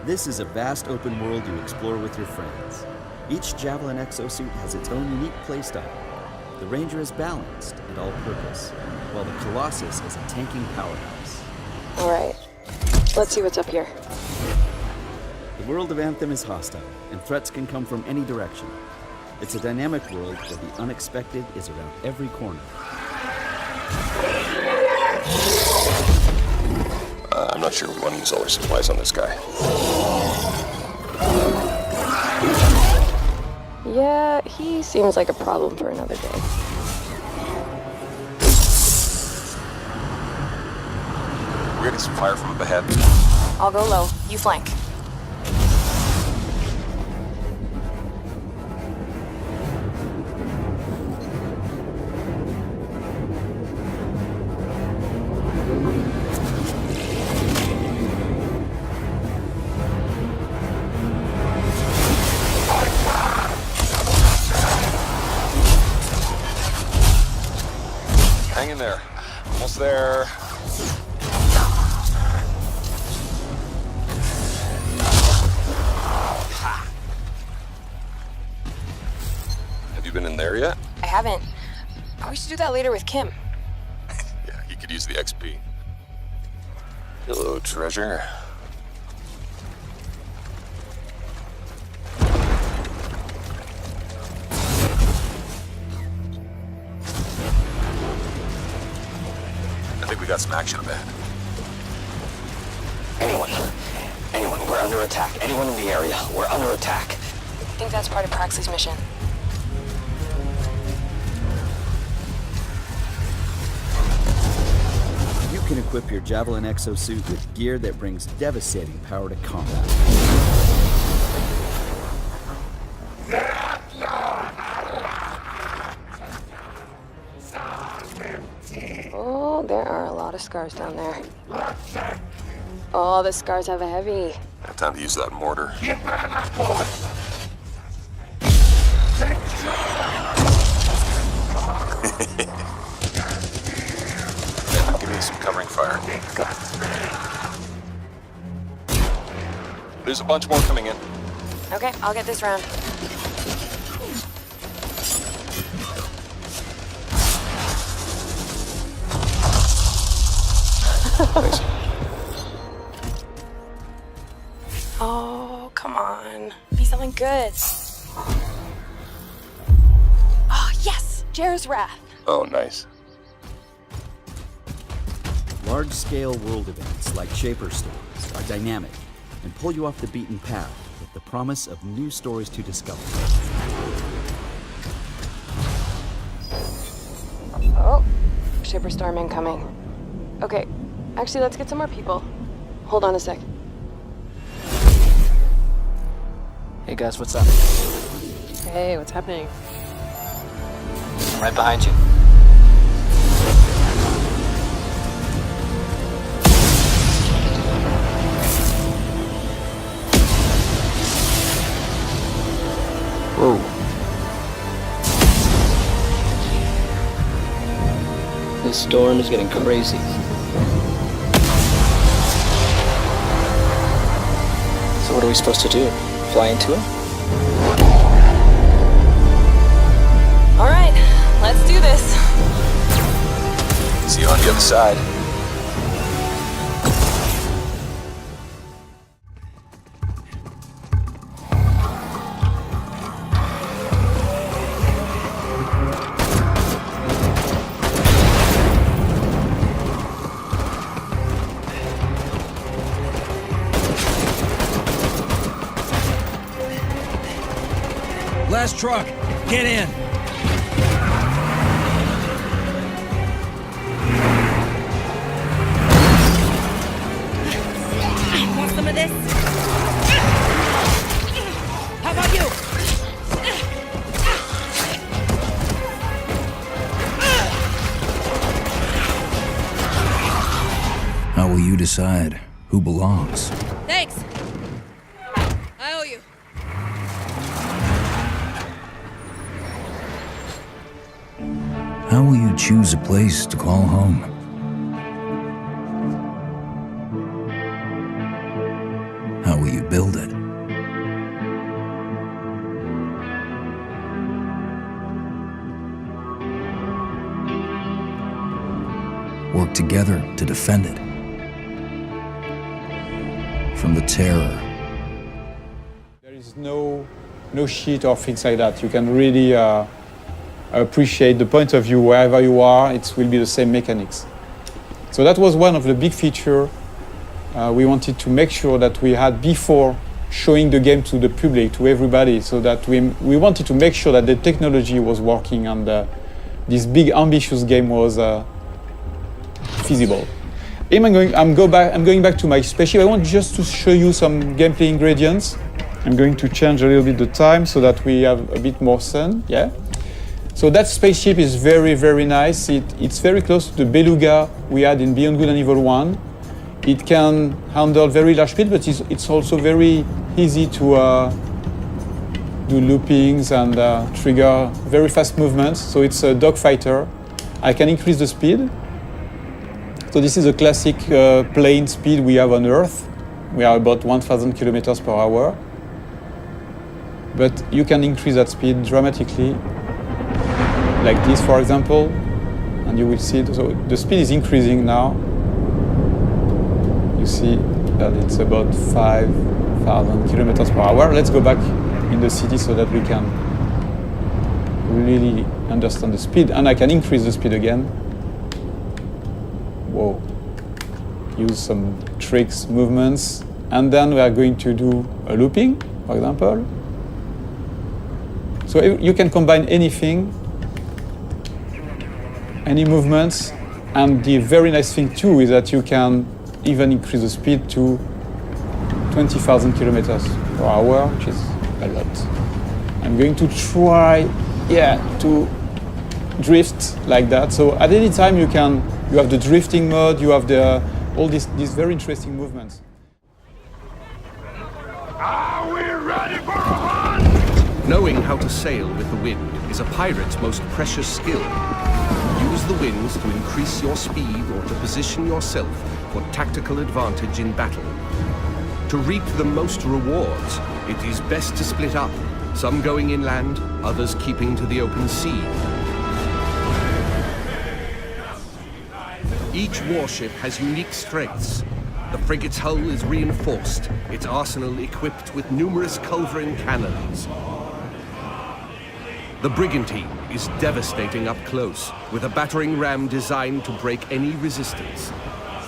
This is a vast open world you explore with your friends. Each Javelin exosuit has its own unique playstyle. The Ranger is balanced and all-purpose, while the Colossus is a tanking powerhouse. Alright, let's see what's up here. The world of Anthem is hostile, and threats can come from any direction. It's a dynamic world where the unexpected is around every corner. I'm not sure we want to use all our supplies on this guy. Yeah, he seems like a problem for another day. We're getting some fire from up ahead. I'll go low. You flank. Hang in there. Almost there. Have you been in there yet? I haven't. We should do that later with Kim. Yeah, he could use the XP. Hello, treasure. I think we got some action up ahead. Anyone, we're under attack. Anyone in the area, we're under attack. I think that's part of Praxley's mission. You can equip your Javelin exosuit with gear that brings devastating power to combat. Oh, there are a lot of scars down there. Oh, the scars have a heavy. Have time to use that mortar. Give me some covering fire. There's a bunch more coming in. Okay, I'll get this round. Thanks. Oh, come on. Be something good. Oh, yes! Jer's Wrath. Oh, nice. Large-scale world events like Shaper Storms are dynamic and pull you off the beaten path with the promise of new stories to discover. Oh, Shaper Storm incoming. Okay, actually, let's get some more people. Hold on a sec. Hey guys, what's up? Hey, what's happening? I'm right behind you. Whoa. This storm is getting crazy. So what are we supposed to do? Fly into him? All right, let's do this. See you on the other side. Last truck, get in. Want some of this? How about you? How will you decide who belongs? Thanks. I owe you. How will you choose a place to call home? How will you build it? Work together to defend it from the terror. There is no sheet or things like that. You can really appreciate the point of view wherever you are. It will be the same mechanics. So that was one of the big features we wanted to make sure that we had before showing the game to the public, to everybody, so that we wanted to make sure that the technology was working and this big ambitious game was feasible. I'm going back to my spaceship. I want just to show you some gameplay ingredients. I'm going to change a little bit the time so that we have a bit more sun. Yeah. So that spaceship is very, very nice. It's very close to the Beluga we had in Beyond Good and Evil 1. It can handle very large speed, but it's also very easy to do loopings and trigger very fast movements. So it's a dogfighter. I can increase the speed. So this is a classic plane speed we have on Earth. We are about 1,000 kilometers per hour. But you can increase that speed dramatically, like this, for example, and you will see it. So the speed is increasing now. You see that it's about 5,000 kilometers per hour. Let's go back in the city so that we can really understand the speed, and I can increase the speed again. Whoa. Use some tricks, movements, and then we are going to do a looping, for example. So you can combine anything, any movements, and the very nice thing too is that you can even increase the speed to 20,000 kilometers per hour, which is a lot. I'm going to try, to drift like that. So at any time you have the drifting mode, you have all these very interesting movements. Are we ready for a hunt? Knowing how to sail with the wind is a pirate's most precious skill. Use the winds to increase your speed or to position yourself for tactical advantage in battle. To reap the most rewards, it is best to split up, some going inland, others keeping to the open sea. Each warship has unique strengths. The frigate's hull is reinforced, its arsenal equipped with numerous culverin cannons. The brigantine is devastating up close, with a battering ram designed to break any resistance.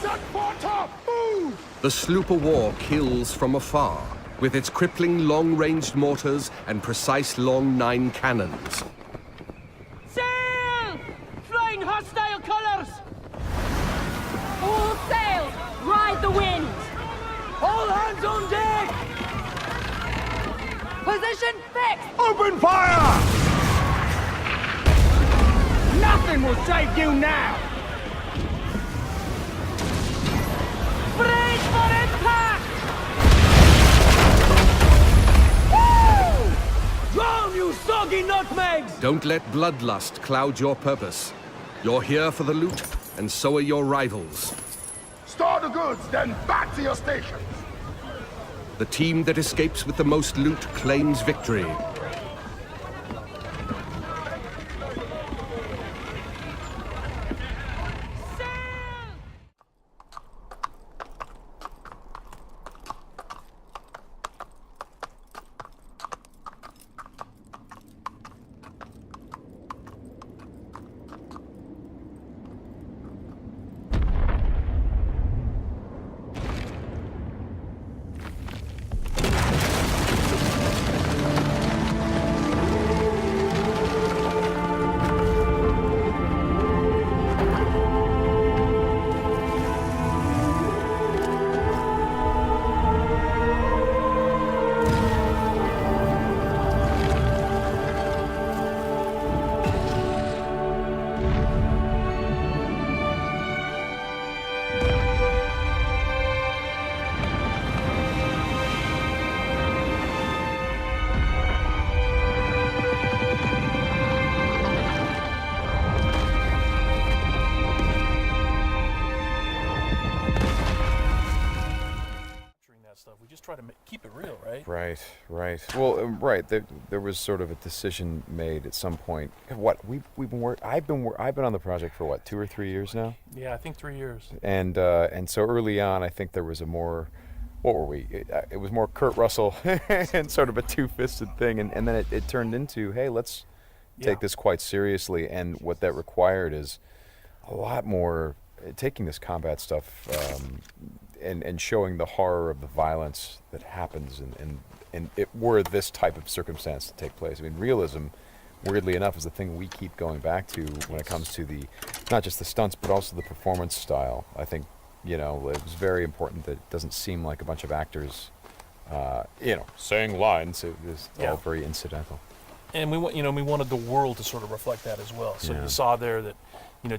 Set for top! Move! The sloop of war kills from afar, with its crippling long-ranged mortars and precise long 9 cannons. Sail! Flying hostile colors! All sail! Ride the wind! All hands on deck! Position fixed! Open fire! Nothing will save you now! Brace for impact! Woo! Drown, you soggy nutmegs! Don't let bloodlust cloud your purpose. You're here for the loot, and so are your rivals. Store the goods, then back to your stations! The team that escapes with the most loot claims victory. that stuff. We just try to keep it real, right? Right. Well, right. There was sort of a decision made at some point. What we've been I've been on the project for what, 2 or 3 years now. Yeah, I think 3 years. And so early on, I think there was a more, what were we? It was more Kurt Russell and sort of a two-fisted thing, and then it turned into, hey, let's take this quite seriously. And what that required is a lot more taking this combat stuff and showing the horror of the violence that happens and it were this type of circumstance to take place. I mean, realism, weirdly enough, is the thing we keep going back to when it comes to the, not just the stunts, but also the performance style. I think, it was very important that it doesn't seem like a bunch of actors, saying lines. It was all very incidental. And we wanted the world to sort of reflect that as well. So you saw there that,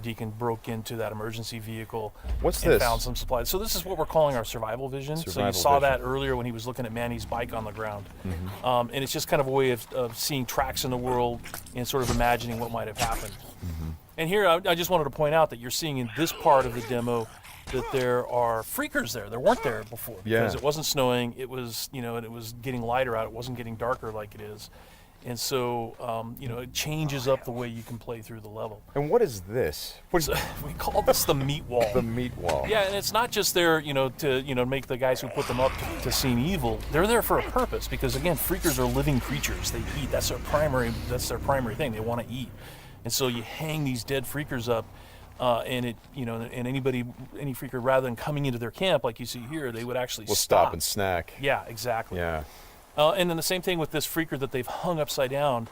Deacon broke into that emergency vehicle and found some supplies. So this is what we're calling our survival vision. So you saw that earlier when he was looking at Manny's bike on the ground. And it's just kind of a way of seeing tracks in the world and sort of imagining what might have happened. And here, I just wanted to point out that you're seeing in this part of the demo that there are freakers there. There weren't there before because it wasn't snowing. It was, and it was getting lighter out. It wasn't getting darker like it is. And so, it changes up the way you can play through the level. And what is this? We call this the meat wall. The meat wall. Yeah, and it's not just there, to make the guys who put them up to seem evil. They're there for a purpose because, again, freakers are living creatures. They eat. That's their primary thing. They want to eat. And so you hang these dead freakers up, and any freaker, rather than coming into their camp like you see here, they would actually stop and snack. Yeah, exactly. Yeah. And then the same thing with this freaker that they've hung upside down.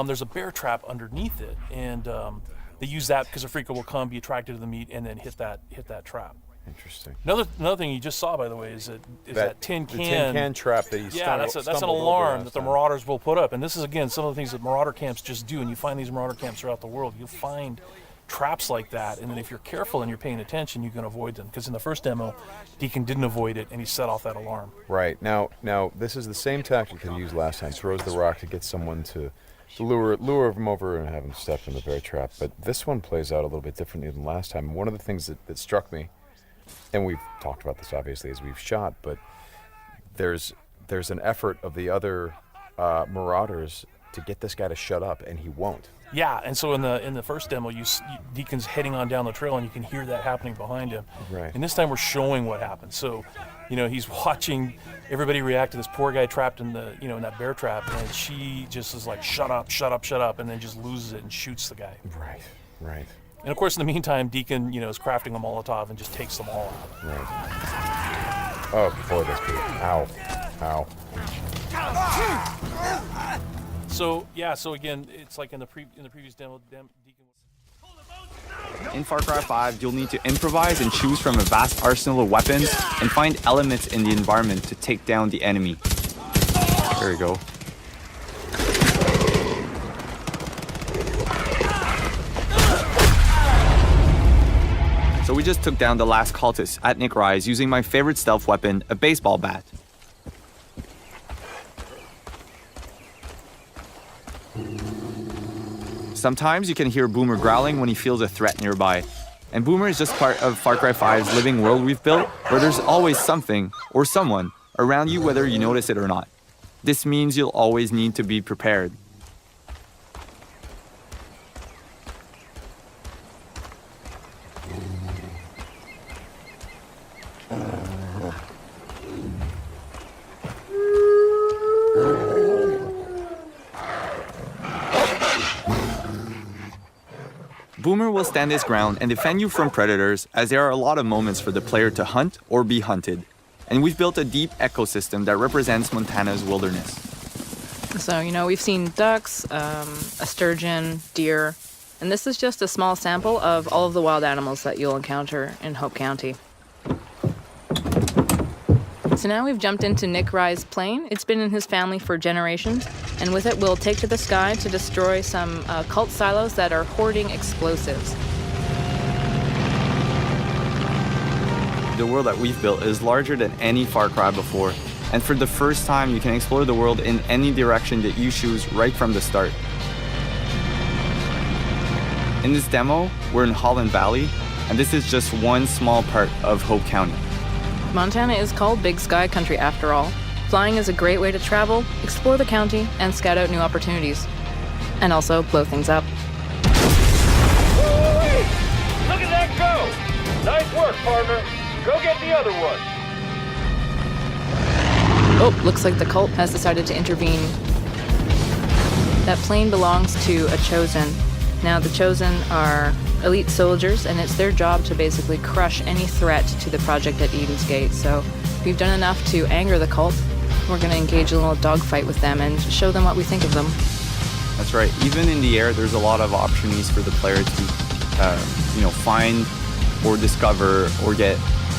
There's a bear trap underneath it, and they use that because a freaker will come, be attracted to the meat, and then hit that trap. Interesting. Another thing you just saw, by the way, is that tin can. The tin can trap that he that's an alarm that the Marauders will put up, and this is again some of the things that Marauder camps just do. And you find these Marauder camps throughout the world. You'll find traps like that, and then if you're careful and you're paying attention, you can avoid them. Because in the first demo, Deacon didn't avoid it, and he set off that alarm. Right. Now this is the same tactic that he used last time. Throws the rock to get someone to lure him over and have him step in the bear trap. But this one plays out a little bit differently than last time. One of the things that struck me, and we've talked about this obviously as we've shot, but there's an effort of the other Marauders to get this guy to shut up, and he won't. Yeah, and so in the first demo, Deacon's heading on down the trail, and you can hear that happening behind him. Right. And this time we're showing what happened. So, he's watching everybody react to this poor guy trapped in the in that bear trap, and she just is like, shut up, and then just loses it and shoots the guy. Right. And of course, in the meantime, Deacon is crafting a Molotov and just takes them all out. Right. Oh boy, that's good. Ow. So again, it's like in the previous demo, Deacon In Far Cry 5, you'll need to improvise and choose from a vast arsenal of weapons and find elements in the environment to take down the enemy. There we go. So we just took down the last cultist at Nick Rise using my favorite stealth weapon, a baseball bat. Sometimes you can hear Boomer growling when he feels a threat nearby. And Boomer is just part of Far Cry 5's living world we've built, where there's always something, or someone, around you whether you notice it or not. This means you'll always need to be prepared. Boomer will stand his ground and defend you from predators, as there are a lot of moments for the player to hunt or be hunted. And we've built a deep ecosystem that represents Montana's wilderness. So, we've seen ducks, a sturgeon, deer, and this is just a small sample of all of the wild animals that you'll encounter in Hope County. So now we've jumped into Nick Rye's plane. It's been in his family for generations, and with it we'll take to the sky to destroy some cult silos that are hoarding explosives. The world that we've built is larger than any Far Cry before, and for the first time you can explore the world in any direction that you choose right from the start. In this demo, we're in Holland Valley, and this is just one small part of Hope County. Montana is called Big Sky Country after all. Flying is a great way to travel, explore the county, and scout out new opportunities. And also blow things up. Woo-wee! Look at that go! Nice work, partner. Go get the other one. Oh, looks like the cult has decided to intervene. That plane belongs to a Chosen. Now, the Chosen are elite soldiers, and it's their job to basically crush any threat to the project at Eden's Gate. So, we've done enough to anger the cult. We're going to engage a little dogfight with them and show them what we think of them. That's right. Even in the air, there's a lot of opportunities for the player to, find or discover or get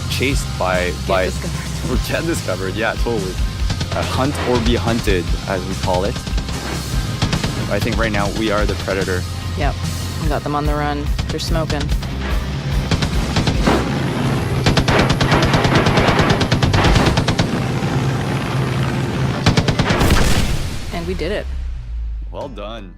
chased by discovered. or get discovered. Yeah, totally. Hunt or be hunted, as we call it. I think right now we are the predator. Yep, we got them on the run. They're smoking. And we did it. Well done.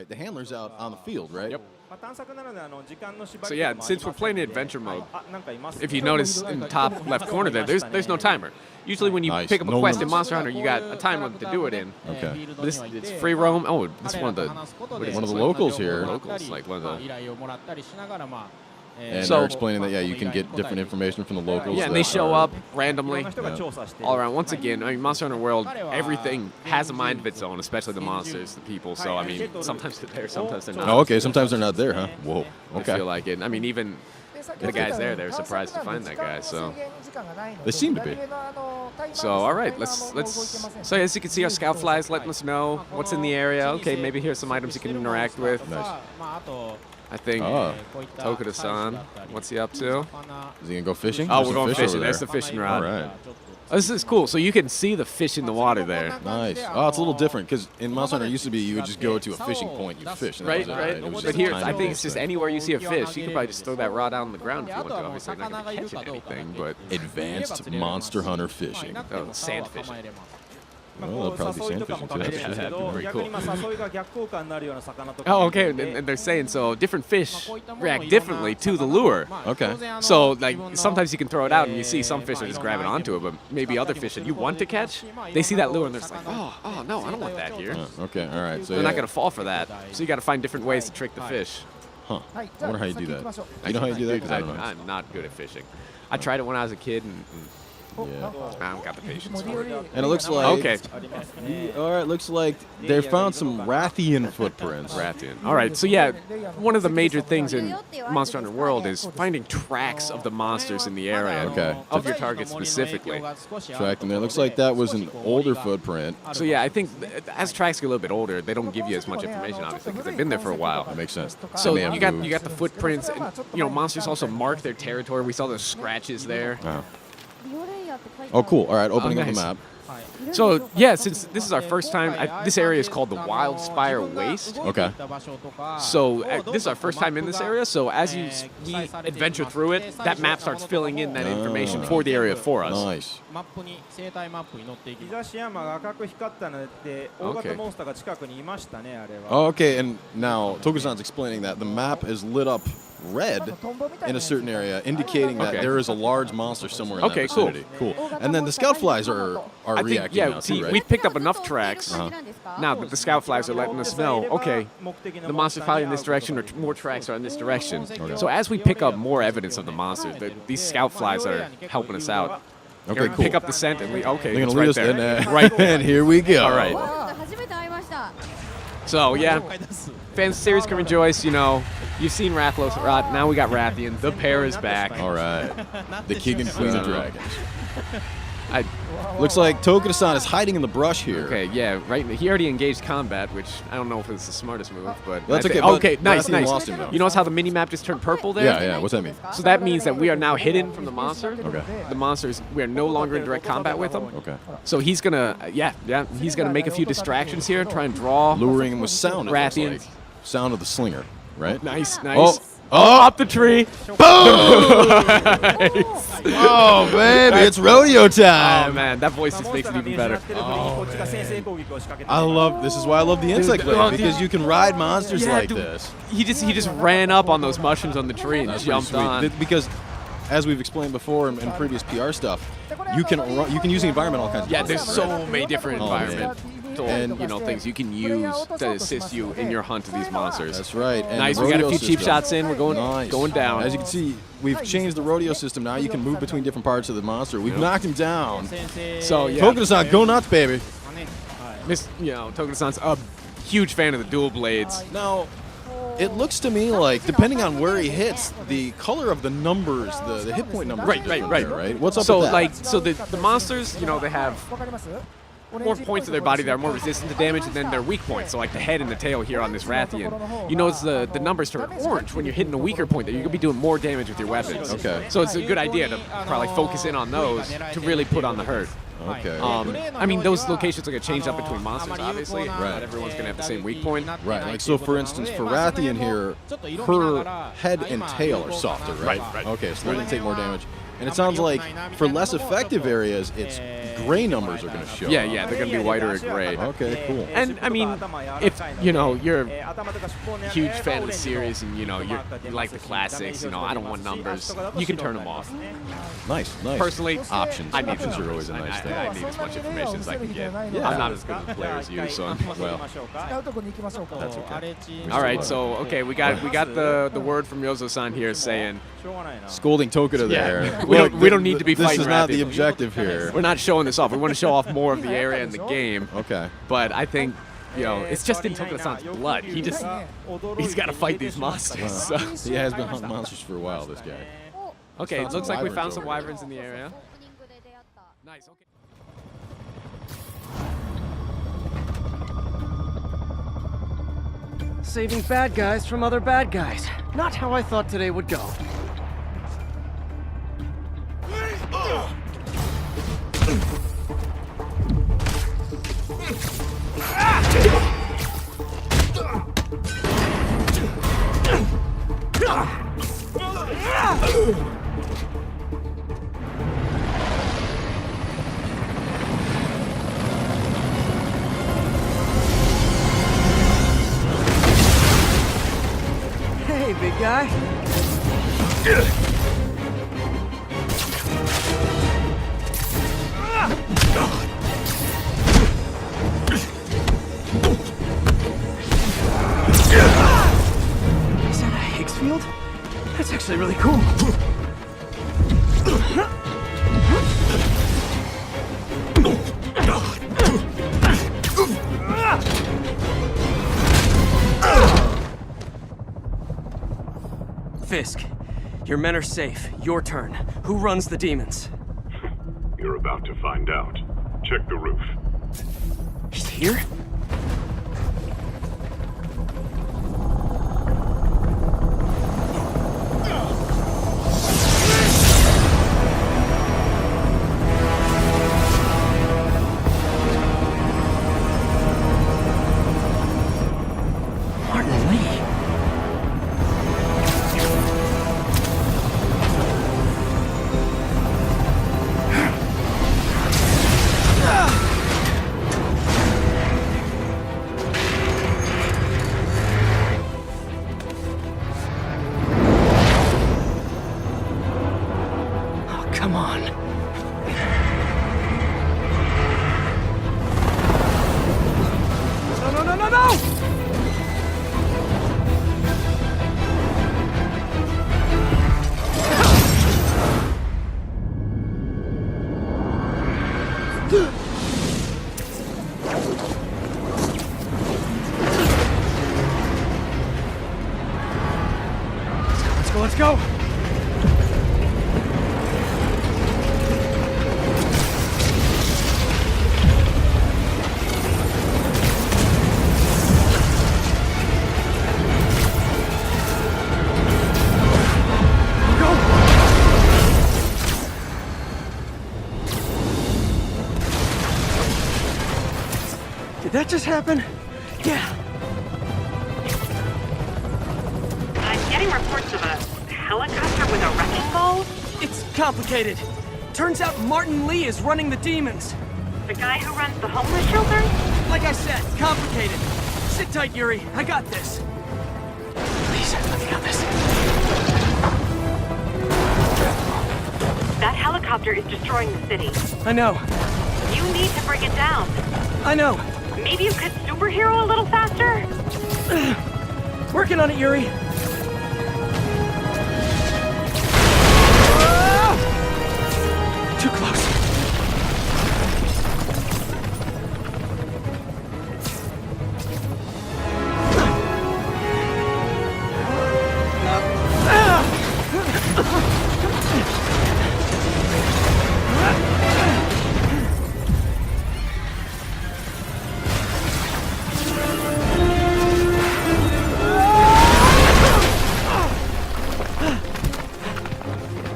The handler's out on the field, right? Yep. So yeah, since we're playing in adventure mode, if you notice in the top left corner there's no timer. Usually when you pick up a quest in Monster Hunter, you got a time limit to do it in. Okay. But it's free roam. Oh, this is one of the locals here. Locals, like one of the. And so, they're explaining that, yeah, you can get different information from the locals. Yeah, and they show up randomly all around. Once again, I mean, Monster Hunter World, everything has a mind of its own, especially the monsters, the people. So, I mean, sometimes they're there, sometimes they're not. Oh, okay, sometimes they're not there, huh? Whoa, okay. I feel like it. I mean, even the guys there, they're surprised to find that guy, so. They seem to be. So, all right, let's. So, as you can see, our scout flies letting us know what's in the area. Okay, maybe here's some items you can interact with. Nice. I think Tokuda-san, what's he up to? Is he going to go fishing? Oh, we're going fishing. There's the fishing rod. All right. Oh, this is cool. So you can see the fish in the water there. Nice. Oh, it's a little different because in Monster Hunter it used to be you would just go to a fishing point, you fish. And right, that right. was it. But here, I think it's just anywhere you see a fish, you can probably just throw that rod out on the ground if you want to. Obviously, you're not going to catch anything, but advanced Monster Hunter fishing. Oh, sand fishing. Well, they'll probably be sand fishing too. Yeah, that'd be very cool. Oh, okay. And they're saying so different fish react differently to the lure. Okay. So like sometimes you can throw it out and you see some fish are just grabbing onto it, but maybe other fish that you want to catch, they see that lure and they're just like, oh no, I don't want that here. Okay, all right. So they're not gonna fall for that. So you got to find different ways to trick the fish. Huh. I wonder how you do that. You know how you do that? 'Cause I don't know. I'm not good at fishing. I tried it when I was a kid and yeah. I don't got the patience for it. And it looks like okay. All right, looks like they found some Rathian footprints. Rathian. All right, so yeah, one of the major things in Monster Hunter World is finding tracks of the monsters in the area. Okay. Of your target specifically. Track them there. Looks like that was an older footprint. So yeah, I think as tracks get a little bit older, they don't give you as much information, obviously, because they've been there for a while. That makes sense. So you got the footprints, and monsters also mark their territory. We saw those scratches there. Oh, cool. All right, opening up the map. So, yeah, since this is our first time, this area is called the Wildspire Waste. Okay. So, this is our first time in this area, so as we adventure through it, that map starts filling in that information for the area for us. Nice. Oh, okay, and now Tokusan's explaining that the map is lit up red in a certain area, indicating that there is a large monster somewhere in that vicinity. Cool. And then the scout flies are reacting now too, right? We've picked up enough tracks now that the scout flags are letting us know, okay, the monster's probably in this direction, or more tracks are in this direction. So as we pick up more evidence of the monster, these scout flies are helping us out. Okay, cool. Pick up the scent and they're gonna it's lead right us there. in, Right there. And here we go. All right. So, yeah, fans of the series can rejoice, you know. You've seen Rathlos, now we got Rathian. The pair is back. All right. The king and queen of dragons. Looks like Tokuda-san is hiding in the brush here. Okay, yeah, right. He already engaged combat, which I don't know if it's the smartest move, but that's okay. Okay, nice. Lost him, though. You notice how the mini map just turned purple there? Yeah. What's that mean? So that means that we are now hidden from the monster. Okay. The monsters, we are no longer in direct combat with them. Okay. So he's gonna, he's gonna make a few distractions here, try and draw. Luring him with sound. Rathian. Like. Sound of the slinger, right? Nice. Oh, up the tree. Boom! Oh, baby, it's rodeo time. Oh, man, that voice just makes it even better. Oh, this is why I love the insect blade, because you can ride monsters like this. He just ran up on those mushrooms on the tree and jumped on. Because, as we've explained before in previous PR stuff, you can use the environment all kinds of there's so many different environments. And things you can use to assist you in your hunt of these monsters. That's right. And nice. We got a few cheap shots in. We're going down. As you can see, we've changed the rodeo system. Now you can move between different parts of the monster. We've knocked him down. So yeah, Tokuda-san, go nuts, baby. Tokuda-san's a huge fan of the dual blades. Now, it looks to me like, depending on where he hits, the color of the numbers, the hit point numbers. Right. What's up with that? So the monsters, they have more points of their body that are more resistant to damage, and then their weak points. So like the head and the tail here on this Rathian, you notice the numbers turn orange when you're hitting a weaker point. That you're gonna be doing more damage with your weapons. Okay. So it's a good idea to probably focus in on those to really put on the hurt. Okay. I mean, those locations are going to change up between monsters, obviously. Right. Not everyone's going to have the same weak point. Right. Like, so for instance, for Rathian here, her head and tail are softer, right? Okay, so they're going to take more damage. And it sounds like for less effective areas, it's gray numbers are going to show. Yeah, they're going to be whiter or gray. Okay, cool. And I mean, if you're a huge fan of the series and you like the classics, I don't want numbers. You can turn them off. Nice. Personally, options. I need options are always a nice thing. I need as much information as I can get. Yeah. I'm not as good a player as you, so well, that's okay. All right, so we got the word from Yozo-san here saying scolding Tokuda there. Yeah. We don't need to be fighting. This is not the objective here. We're not showing this off. We want to show off more of the area in the game. Okay. But I think, it's just in Tokuda-san's blood. He's got to fight these monsters. So. He has been hunting monsters for a while, this guy. Okay, it looks like we found some wyverns in the area. Nice, okay. Saving bad guys from other bad guys. Not how I thought today would go. Hey, big guy. Is that a Higgs field? That's actually really cool. Fisk, your men are safe. Your turn. Who runs the demons? You're about to find out. Check the roof. He's here? Let's go, let's go! Did that just happen? Yeah. I'm getting reports of a helicopter with a wrecking ball. It's complicated. Turns out Martin Lee is running the demons. The guy who runs the homeless shelter? Like I said, complicated. Sit tight, Yuri. I got this. Please, let me got this. That helicopter is destroying the city. I know. You need to bring it down. I know. Maybe you could superhero a little faster? Working on it, Yuri. Too close.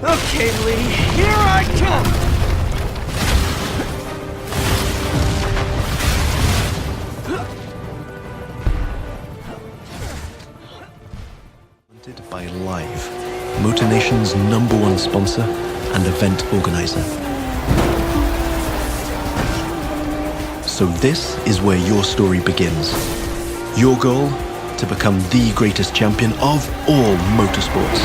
Okay, Lee, here I come! By Live, Motor Nation's #1 sponsor and event organizer. So this is where your story begins. Your goal? To become the greatest champion of all motorsports.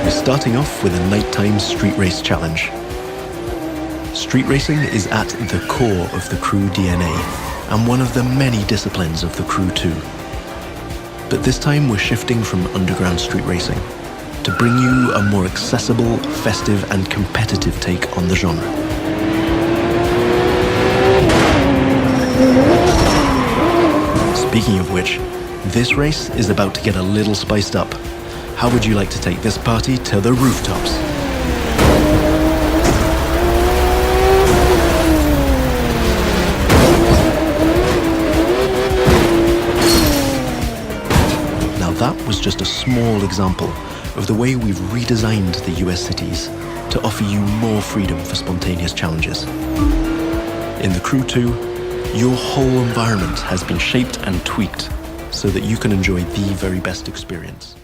We're starting off with a nighttime street race challenge. Street racing is at the core of the crew DNA and one of the many disciplines of the crew too. But this time we're shifting from underground street racing to bring you a more accessible, festive and competitive take on the genre. Speaking of which, this race is about to get a little spiced up. How would you like to take this party to the rooftops? That was just a small example of the way we've redesigned the US cities to offer you more freedom for spontaneous challenges. In the Crew 2, your whole environment has been shaped and tweaked so that you can enjoy the very best experience.